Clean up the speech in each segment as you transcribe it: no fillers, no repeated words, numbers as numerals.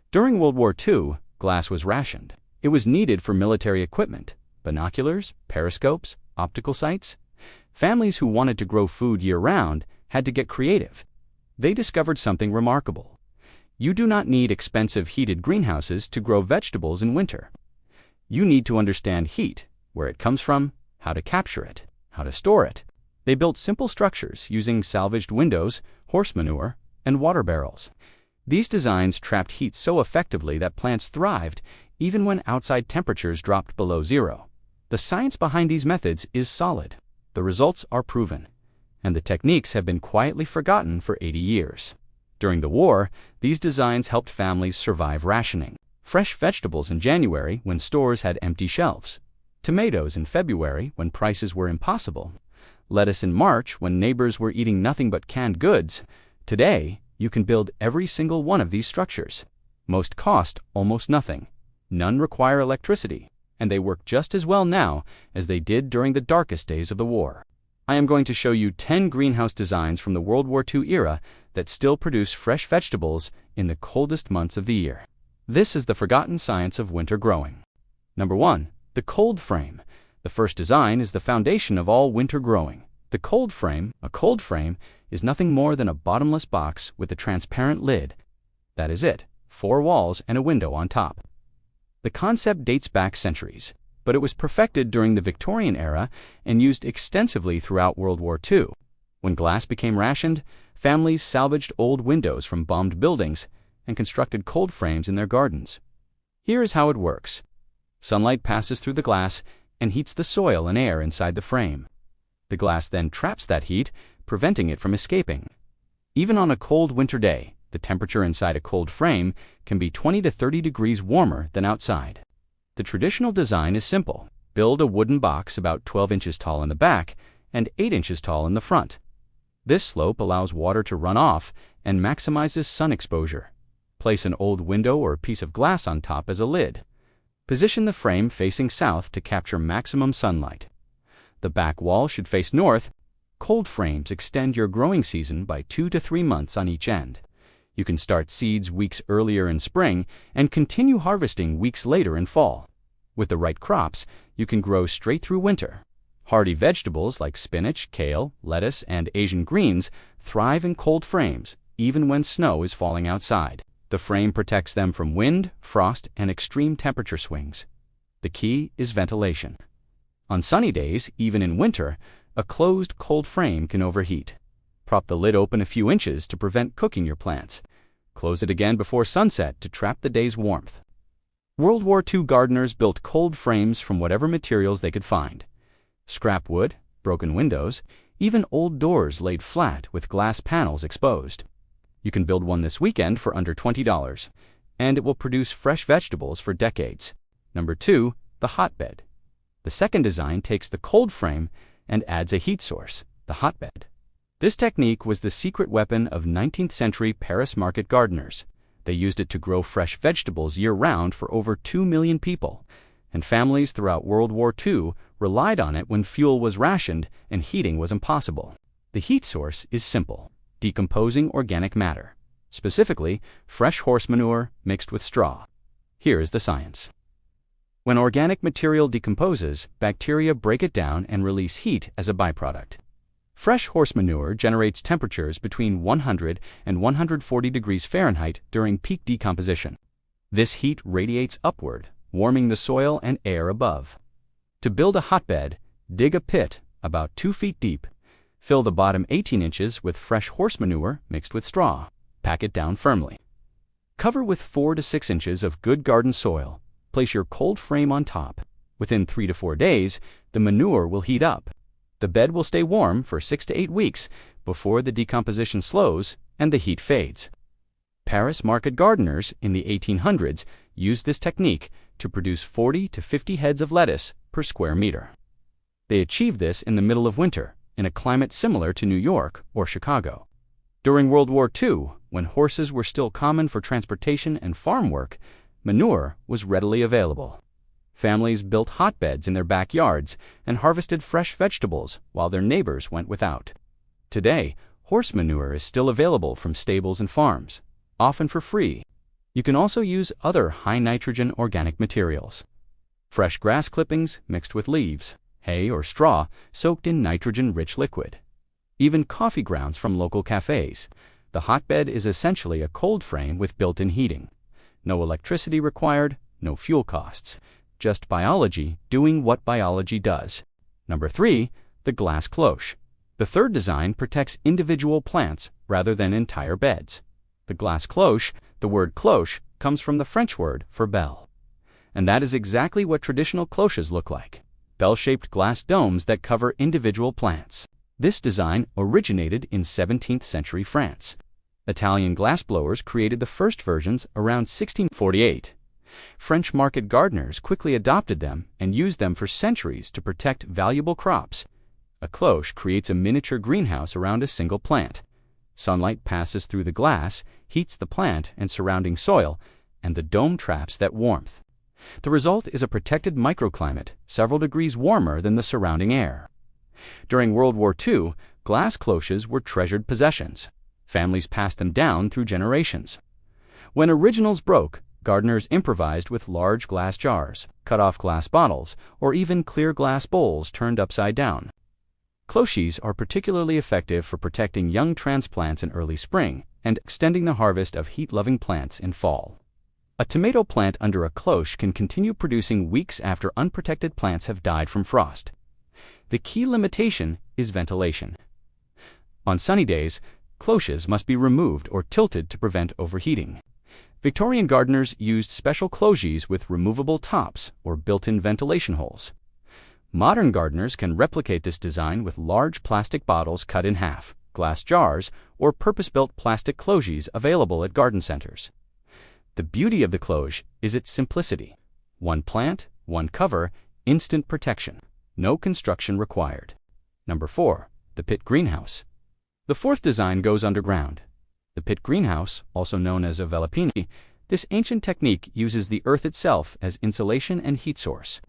During World War II, glass was rationed. It was needed for military equipment, binoculars, periscopes, optical sights. Families who wanted to grow food year-round had to get creative. They discovered something remarkable. You do not need expensive heated greenhouses to grow vegetables in winter. You need to understand heat, where it comes from, how to capture it, how to store it. They built simple structures using salvaged windows, horse manure, and water barrels. These designs trapped heat so effectively that plants thrived even when outside temperatures dropped below zero. The science behind these methods is solid. The results are proven, and the techniques have been quietly forgotten for 80 years. During the war, these designs helped families survive rationing. Fresh vegetables in January when stores had empty shelves. Tomatoes in February when prices were impossible. Lettuce in March when neighbors were eating nothing but canned goods. Today, you can build every single one of these structures. Most cost almost nothing. None require electricity, and they work just as well now as they did during the darkest days of the war. I am going to show you 10 greenhouse designs from the World War II era that still produce fresh vegetables in the coldest months of the year. This is the forgotten science of winter growing. Number 1. The cold frame. The first design is the foundation of all winter growing. The cold frame, a cold frame, is nothing more than a bottomless box with a transparent lid. That is it, 4 walls and a window on top. The concept dates back centuries, but it was perfected during the Victorian era and used extensively throughout World War II. When glass became rationed, families salvaged old windows from bombed buildings and constructed cold frames in their gardens. Here is how it works. Sunlight passes through the glass and heats the soil and air inside the frame. The glass then traps that heat, preventing it from escaping. Even on a cold winter day, the temperature inside a cold frame can be 20 to 30 degrees warmer than outside. The traditional design is simple. Build a wooden box about 12 inches tall in the back and 8 inches tall in the front. This slope allows water to run off and maximizes sun exposure. Place an old window or piece of glass on top as a lid. Position the frame facing south to capture maximum sunlight. The back wall should face north. Cold frames extend your growing season by 2 to 3 months on each end. You can start seeds weeks earlier in spring and continue harvesting weeks later in fall. With the right crops, you can grow straight through winter. Hardy vegetables like spinach, kale, lettuce, and Asian greens thrive in cold frames, even when snow is falling outside. The frame protects them from wind, frost, and extreme temperature swings. The key is ventilation. On sunny days, even in winter, a closed cold frame can overheat. Prop the lid open a few inches to prevent cooking your plants. Close it again before sunset to trap the day's warmth. World War II gardeners built cold frames from whatever materials they could find. Scrap wood, broken windows, even old doors laid flat with glass panels exposed. You can build one this weekend for under $20, and it will produce fresh vegetables for decades. Number 2, the hotbed. The second design takes the cold frame and adds a heat source, the hotbed. This technique was the secret weapon of 19th century Paris market gardeners. They used it to grow fresh vegetables year-round for over 2 million people, and families throughout World War II relied on it when fuel was rationed and heating was impossible. The heat source is simple: decomposing organic matter, specifically fresh horse manure mixed with straw. Here is the science. When organic material decomposes, bacteria break it down and release heat as a byproduct. Fresh horse manure generates temperatures between 100 and 140 degrees Fahrenheit during peak decomposition. This heat radiates upward, warming the soil and air above. To build a hotbed, dig a pit about 2 feet deep. Fill the bottom 18 inches with fresh horse manure mixed with straw. Pack it down firmly. Cover with 4 to 6 inches of good garden soil. Place your cold frame on top. Within 3 to 4 days, the manure will heat up. The bed will stay warm for 6 to 8 weeks before the decomposition slows and the heat fades. Paris market gardeners in the 1800s used this technique to produce 40 to 50 heads of lettuce per square meter. They achieved this in the middle of winter, in a climate similar to New York or Chicago. During World War II, when horses were still common for transportation and farm work, manure was readily available. Families built hotbeds in their backyards and harvested fresh vegetables while their neighbors went without. Today, horse manure is still available from stables and farms, often for free. You can also use other high-nitrogen organic materials. Fresh grass clippings mixed with leaves, hay or straw soaked in nitrogen-rich liquid. Even coffee grounds from local cafes. The hotbed is essentially a cold frame with built-in heating. No electricity required, no fuel costs. Just biology doing what biology does. Number 3, the glass cloche. The third design protects individual plants rather than entire beds. The glass cloche, the word cloche, comes from the French word for bell. And that is exactly what traditional cloches look like. Bell-shaped glass domes that cover individual plants. This design originated in 17th century France. Italian glassblowers created the first versions around 1648. French market gardeners quickly adopted them and used them for centuries to protect valuable crops. A cloche creates a miniature greenhouse around a single plant. Sunlight passes through the glass, heats the plant and surrounding soil, and the dome traps that warmth. The result is a protected microclimate, several degrees warmer than the surrounding air. During World War II, glass cloches were treasured possessions. Families passed them down through generations. When originals broke, gardeners improvised with large glass jars, cut-off glass bottles, or even clear glass bowls turned upside down. Cloches are particularly effective for protecting young transplants in early spring and extending the harvest of heat-loving plants in fall. A tomato plant under a cloche can continue producing weeks after unprotected plants have died from frost. The key limitation is ventilation. On sunny days, cloches must be removed or tilted to prevent overheating. Victorian gardeners used special cloches with removable tops or built-in ventilation holes. Modern gardeners can replicate this design with large plastic bottles cut in half, glass jars, or purpose-built plastic cloches available at garden centers. The beauty of the cloche is its simplicity. One plant, one cover, instant protection. No construction required. Number 4, the pit greenhouse. The fourth design goes underground. The pit greenhouse, also known as a Walipini, this ancient technique uses the earth itself as insulation and heat source.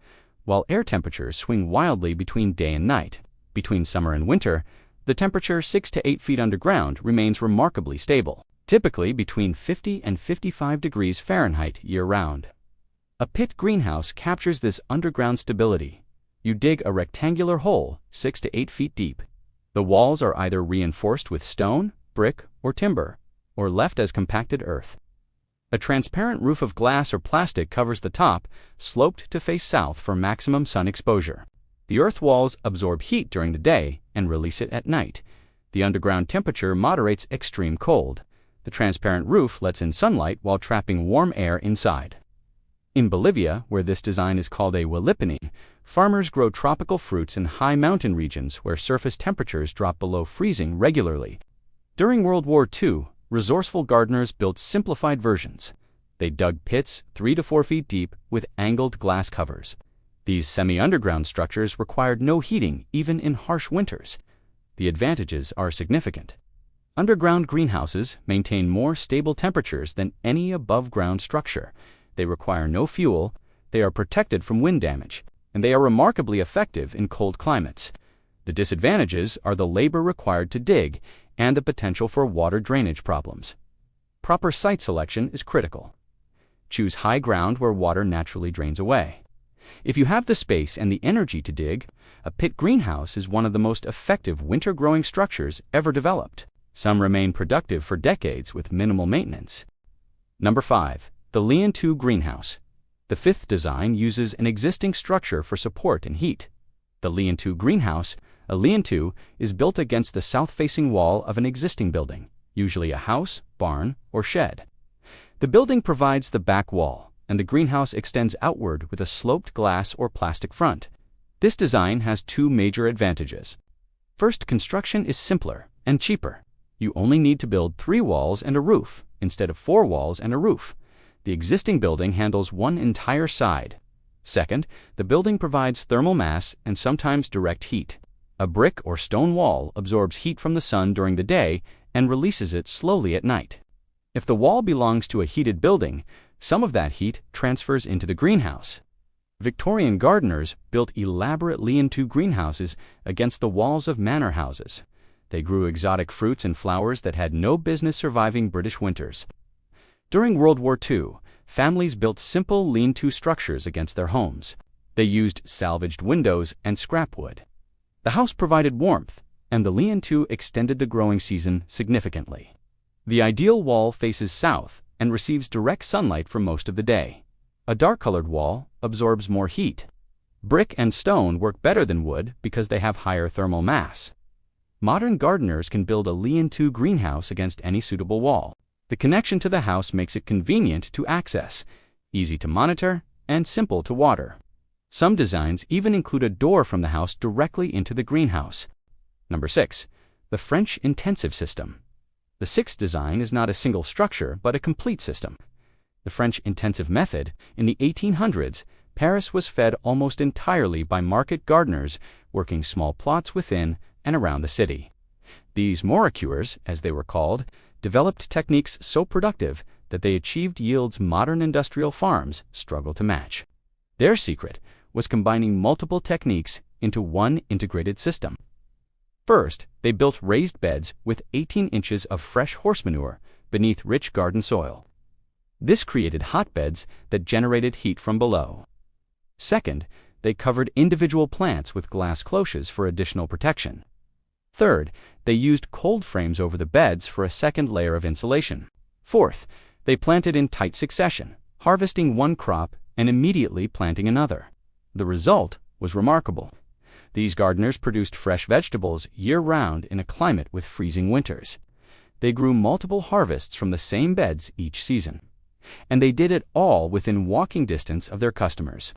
While air temperatures swing wildly between day and night, between summer and winter, the temperature 6 to 8 feet underground remains remarkably stable, typically between 50 and 55 degrees Fahrenheit year-round. A pit greenhouse captures this underground stability. You dig a rectangular hole 6 to 8 feet deep. The walls are either reinforced with stone, brick, or timber, or left as compacted earth. A transparent roof of glass or plastic covers the top, sloped to face south for maximum sun exposure. The earth walls absorb heat during the day and release it at night. The underground temperature moderates extreme cold. The transparent roof lets in sunlight while trapping warm air inside. In Bolivia, where this design is called a Walipini, farmers grow tropical fruits in high mountain regions where surface temperatures drop below freezing regularly. During World War II, resourceful gardeners built simplified versions. They dug pits 3 to 4 feet deep with angled glass covers. These semi-underground structures required no heating even in harsh winters. The advantages are significant. Underground greenhouses maintain more stable temperatures than any above-ground structure. They require no fuel, they are protected from wind damage, and they are remarkably effective in cold climates. The disadvantages are the labor required to dig and the potential for water drainage problems. Proper site selection is critical. Choose high ground where water naturally drains away. If you have the space and the energy to dig, a pit greenhouse is one of the most effective winter-growing structures ever developed. Some remain productive for decades with minimal maintenance. Number 5. The lean-to greenhouse. The fifth design uses an existing structure for support and heat. The lean-to greenhouse, a lean-to, is built against the south-facing wall of an existing building, usually a house, barn, or shed. The building provides the back wall, and the greenhouse extends outward with a sloped glass or plastic front. This design has two major advantages. First, construction is simpler and cheaper. You only need to build 3 walls and a roof, instead of 4 walls and a roof. The existing building handles one entire side. Second, the building provides thermal mass and sometimes direct heat. A brick or stone wall absorbs heat from the sun during the day and releases it slowly at night. If the wall belongs to a heated building, some of that heat transfers into the greenhouse. Victorian gardeners built elaborate lean-to greenhouses against the walls of manor houses. They grew exotic fruits and flowers that had no business surviving British winters. During World War II, families built simple lean-to structures against their homes. They used salvaged windows and scrap wood. The house provided warmth, and the lean-to extended the growing season significantly. The ideal wall faces south and receives direct sunlight for most of the day. A dark-colored wall absorbs more heat. Brick and stone work better than wood because they have higher thermal mass. Modern gardeners can build a lean-to greenhouse against any suitable wall. The connection to the house makes it convenient to access, easy to monitor, and simple to water. Some designs even include a door from the house directly into the greenhouse. Number 6. The French intensive system. The sixth design is not a single structure, but a complete system. The French intensive method. In the 1800s, Paris was fed almost entirely by market gardeners working small plots within and around the city. These moracueurs, as they were called, developed techniques so productive that they achieved yields modern industrial farms struggle to match. Their secret was combining multiple techniques into one integrated system. First, they built raised beds with 18 inches of fresh horse manure beneath rich garden soil. This created hotbeds that generated heat from below. Second, they covered individual plants with glass cloches for additional protection. Third, they used cold frames over the beds for a second layer of insulation. Fourth, they planted in tight succession, harvesting one crop and immediately planting another. The result was remarkable. These gardeners produced fresh vegetables year-round in a climate with freezing winters. They grew multiple harvests from the same beds each season. And they did it all within walking distance of their customers.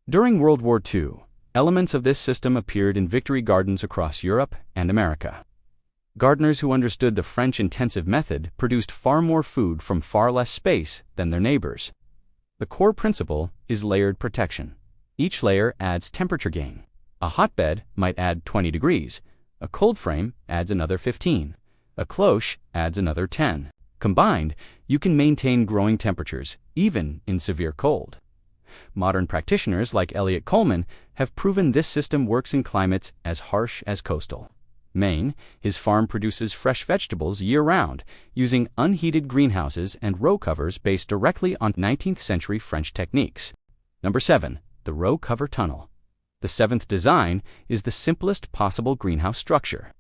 During World War II, elements of this system appeared in victory gardens across Europe and America. Gardeners who understood the French intensive method produced far more food from far less space than their neighbors. The core principle is layered protection. Each layer adds temperature gain. A hotbed might add 20 degrees. A cold frame adds another 15. A cloche adds another 10. Combined, you can maintain growing temperatures, even in severe cold. Modern practitioners like Elliot Coleman have proven this system works in climates as harsh as coastal. Maine, his farm produces fresh vegetables year-round, using unheated greenhouses and row covers based directly on 19th century French techniques. Number 7. The row cover tunnel. The seventh design is the simplest possible greenhouse structure.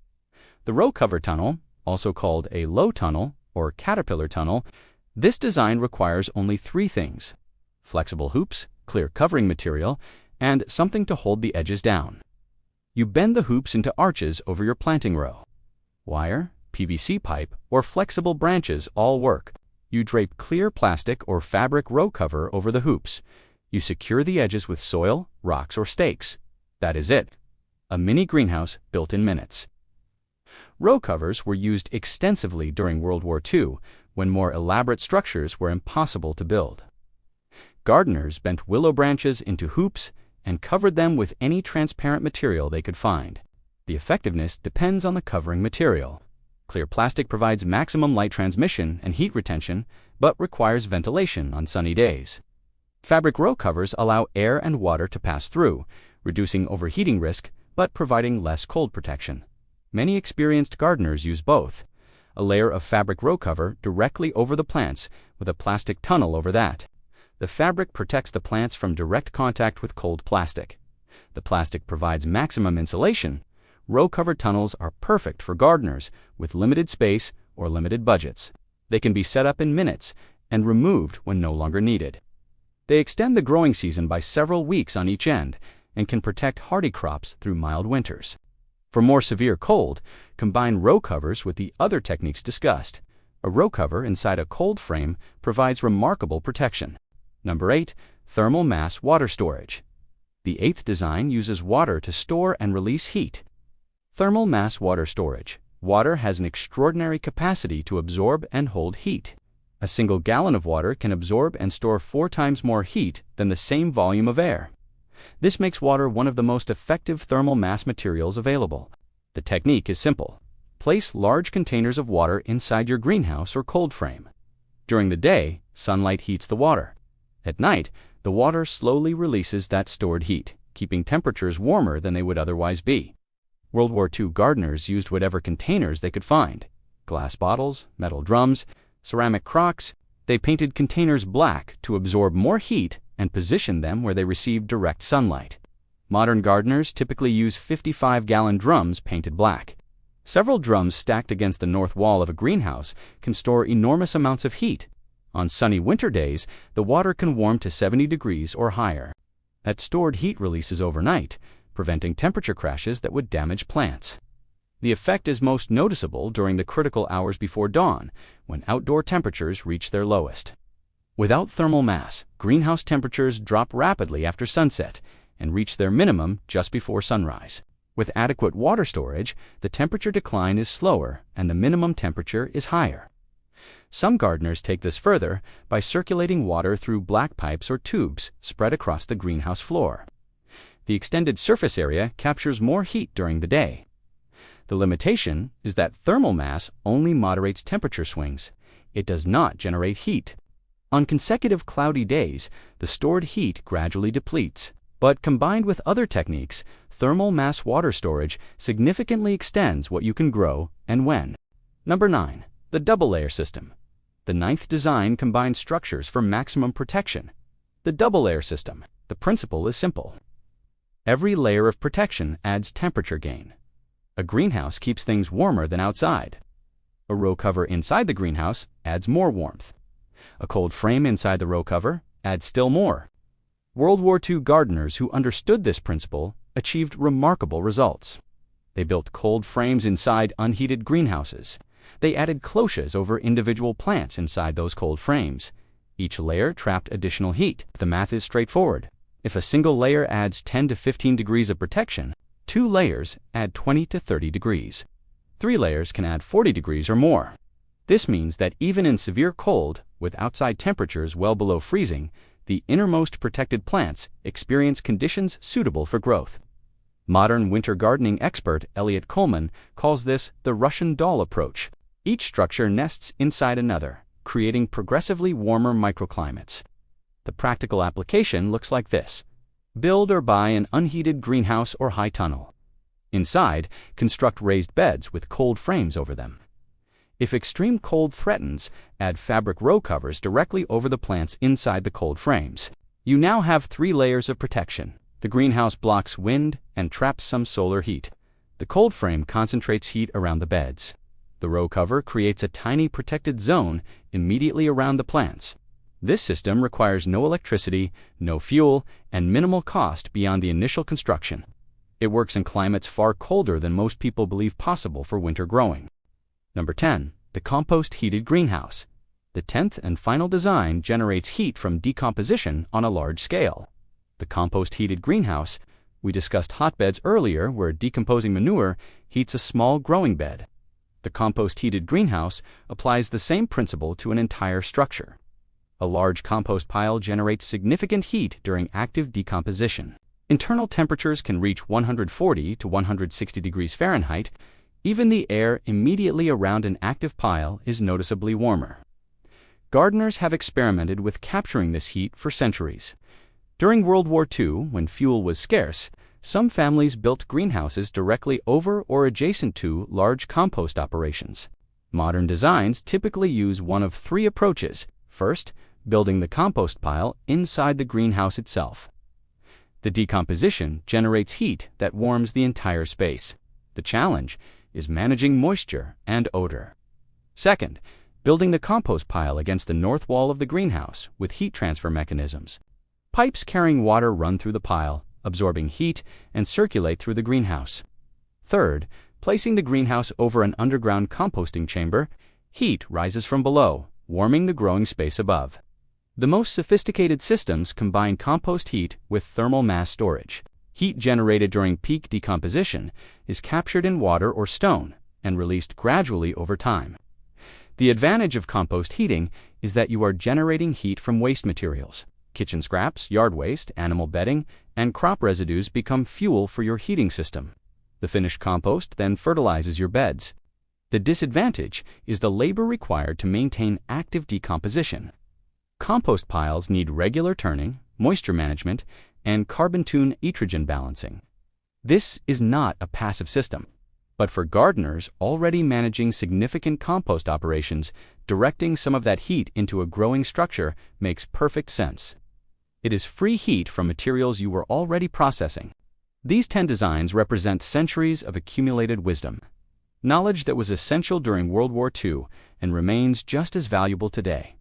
The row cover tunnel, also called a low tunnel or caterpillar tunnel, this design requires only 3 things: flexible hoops, clear covering material, and something to hold the edges down. You bend the hoops into arches over your planting row. Wire, PVC pipe, or flexible branches all work. You drape clear plastic or fabric row cover over the hoops. You secure the edges with soil, rocks, or stakes. That is it. A mini greenhouse built in minutes. Row covers were used extensively during World War II, when more elaborate structures were impossible to build. Gardeners bent willow branches into hoops and covered them with any transparent material they could find. The effectiveness depends on the covering material. Clear plastic provides maximum light transmission and heat retention, but requires ventilation on sunny days. Fabric row covers allow air and water to pass through, reducing overheating risk, but providing less cold protection. Many experienced gardeners use both. A layer of fabric row cover directly over the plants with a plastic tunnel over that. The fabric protects the plants from direct contact with cold plastic. The plastic provides maximum insulation. Row cover tunnels are perfect for gardeners with limited space or limited budgets. They can be set up in minutes and removed when no longer needed. They extend the growing season by several weeks on each end and can protect hardy crops through mild winters. For more severe cold, combine row covers with the other techniques discussed. A row cover inside a cold frame provides remarkable protection. Number 8. Thermal mass water storage. The 8th design uses water to store and release heat. Thermal mass water storage. Water has an extraordinary capacity to absorb and hold heat. A single gallon of water can absorb and store 4 times more heat than the same volume of air. This makes water one of the most effective thermal mass materials available. The technique is simple. Place large containers of water inside your greenhouse or cold frame. During the day, sunlight heats the water. At night, the water slowly releases that stored heat, keeping temperatures warmer than they would otherwise be. World War II gardeners used whatever containers they could find: glass bottles, metal drums, ceramic crocks. They painted containers black to absorb more heat and positioned them where they received direct sunlight. Modern gardeners typically use 55-gallon drums painted black. Several drums stacked against the north wall of a greenhouse can store enormous amounts of heat. On sunny winter days, the water can warm to 70 degrees or higher. That stored heat releases overnight, preventing temperature crashes that would damage plants. The effect is most noticeable during the critical hours before dawn, when outdoor temperatures reach their lowest. Without thermal mass, greenhouse temperatures drop rapidly after sunset and reach their minimum just before sunrise. With adequate water storage, the temperature decline is slower and the minimum temperature is higher. Some gardeners take this further by circulating water through black pipes or tubes spread across the greenhouse floor. The extended surface area captures more heat during the day. The limitation is that thermal mass only moderates temperature swings. It does not generate heat. On consecutive cloudy days, the stored heat gradually depletes, but combined with other techniques, thermal mass water storage significantly extends what you can grow and when. Number 9. The double-layer system. The ninth design combines structures for maximum protection. The double-layer system. The principle is simple. Every layer of protection adds temperature gain. A greenhouse keeps things warmer than outside. A row cover inside the greenhouse adds more warmth. A cold frame inside the row cover adds still more. World War II gardeners who understood this principle achieved remarkable results. They built cold frames inside unheated greenhouses. They added cloches over individual plants inside those cold frames. Each layer trapped additional heat. The math is straightforward. If a single layer adds 10 to 15 degrees of protection, 2 layers add 20 to 30 degrees. 3 layers can add 40 degrees or more. This means that even in severe cold, with outside temperatures well below freezing, the innermost protected plants experience conditions suitable for growth. Modern winter gardening expert Elliot Coleman calls this the Russian doll approach. Each structure nests inside another, creating progressively warmer microclimates. The practical application looks like this. Build or buy an unheated greenhouse or high tunnel. Inside, construct raised beds with cold frames over them. If extreme cold threatens, add fabric row covers directly over the plants inside the cold frames. You now have 3 layers of protection. The greenhouse blocks wind and traps some solar heat. The cold frame concentrates heat around the beds. The row cover creates a tiny protected zone immediately around the plants. This system requires no electricity, no fuel, and minimal cost beyond the initial construction. It works in climates far colder than most people believe possible for winter growing. Number 10. The compost heated greenhouse. The 10th and final design generates heat from decomposition on a large scale. The compost heated greenhouse. We discussed hotbeds earlier where decomposing manure heats a small growing bed. The compost heated greenhouse applies the same principle to an entire structure. A large compost pile generates significant heat during active decomposition. Internal temperatures can reach 140 to 160 degrees Fahrenheit. Even the air immediately around an active pile is noticeably warmer. Gardeners have experimented with capturing this heat for centuries. During World War II, when fuel was scarce, some families built greenhouses directly over or adjacent to large compost operations. Modern designs typically use one of 3 approaches. First, building the compost pile inside the greenhouse itself. The decomposition generates heat that warms the entire space. The challenge is managing moisture and odor. Second, building the compost pile against the north wall of the greenhouse with heat transfer mechanisms. Pipes carrying water run through the pile, absorbing heat and circulate through the greenhouse. Third, placing the greenhouse over an underground composting chamber. Heat rises from below, warming the growing space above. The most sophisticated systems combine compost heat with thermal mass storage. Heat generated during peak decomposition is captured in water or stone and released gradually over time. The advantage of compost heating is that you are generating heat from waste materials. Kitchen scraps, yard waste, animal bedding, and crop residues become fuel for your heating system. The finished compost then fertilizes your beds. The disadvantage is the labor required to maintain active decomposition. Compost piles need regular turning, moisture management, and carbon-tune nitrogen balancing. This is not a passive system. But for gardeners already managing significant compost operations, directing some of that heat into a growing structure makes perfect sense. It is free heat from materials you were already processing. These 10 designs represent centuries of accumulated wisdom, knowledge that was essential during World War II and remains just as valuable today.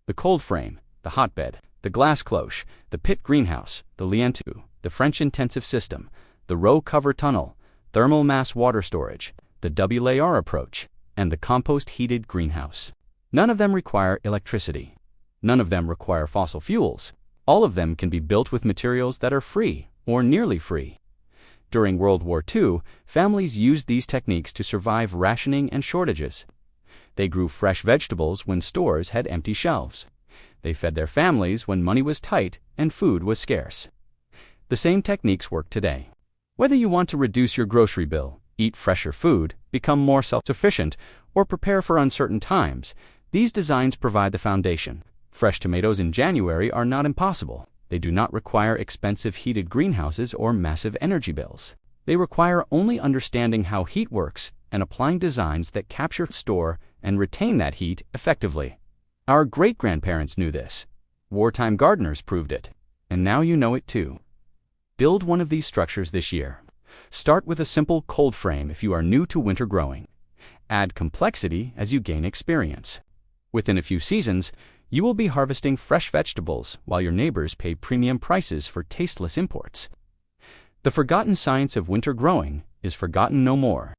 The cold frame, the hotbed, the glass cloche, the pit greenhouse, the lean-to, the French intensive system, the row cover tunnel, thermal mass water storage, the WLAR approach, and the compost-heated greenhouse. None of them require electricity. None of them require fossil fuels. All of them can be built with materials that are free or nearly free. During World War II, families used these techniques to survive rationing and shortages. They grew fresh vegetables when stores had empty shelves. They fed their families when money was tight and food was scarce. The same techniques work today. Whether you want to reduce your grocery bill, eat fresher food, become more self-sufficient, or prepare for uncertain times, these designs provide the foundation. Fresh tomatoes in January are not impossible. They do not require expensive heated greenhouses or massive energy bills. They require only understanding how heat works and applying designs that capture, store, and retain that heat effectively. Our great-grandparents knew this. Wartime gardeners proved it. And now you know it too. Build one of these structures this year. Start with a simple cold frame if you are new to winter growing. Add complexity as you gain experience. Within a few seasons, you will be harvesting fresh vegetables while your neighbors pay premium prices for tasteless imports. The forgotten science of winter growing is forgotten no more.